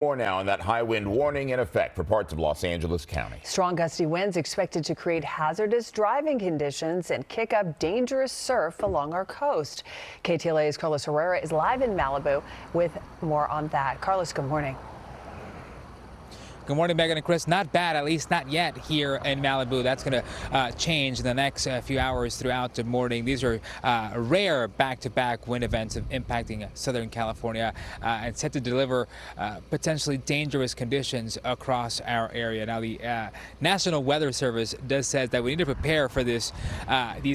More now on that high wind warning in effect for parts of Los Angeles County. Strong gusty winds expected to create hazardous driving conditions and kick up dangerous surf along our coast. KTLA's Carlos Herrera is live in Malibu with more on that. Carlos, good morning. Good morning, Megan and Chris. Not bad, at least not yet here in Malibu. That's going to change in the next few hours throughout the morning. These are rare back-to-back wind events impacting Southern California and set to deliver potentially dangerous conditions across our area. Now, the National Weather Service says that we need to prepare for these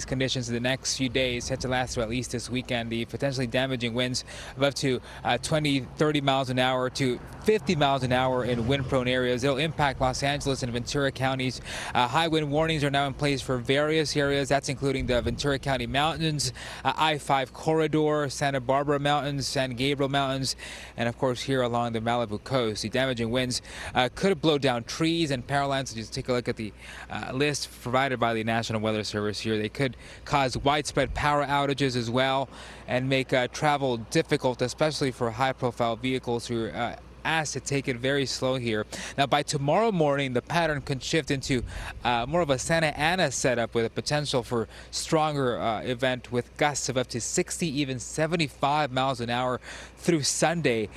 conditions in the next few days, set to last through at least this weekend. The potentially damaging winds of up to 20, 30 miles an hour to 50 miles an hour in wind-prone areas. It'll impact Los Angeles and Ventura counties. High wind warnings are now in place for various areas. That's including the Ventura County Mountains, I-5 corridor, Santa Barbara Mountains, San Gabriel Mountains, and of course here along the Malibu coast. The damaging winds could blow down trees and power lines. So just take a look at the list provided by the National Weather Service here. They could cause widespread power outages as well and make travel difficult, especially for high-profile vehicles who are asked to take it very slow here. Now, by tomorrow morning, the pattern could shift into more of a Santa Ana setup with a potential for stronger event with gusts of up to 60, even 75 miles an hour through Sunday.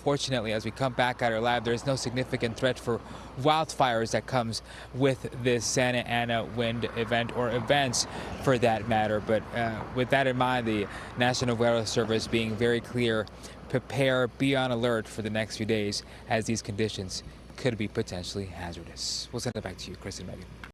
Fortunately, as we come back at our lab, there is no significant threat for wildfires that comes with this Santa Ana wind event, or events for that matter. But with that in mind, the National Weather Service being very clear: prepare, be on alert for the next few days, as these conditions could be potentially hazardous. We'll send it back to you, Chris and Megan.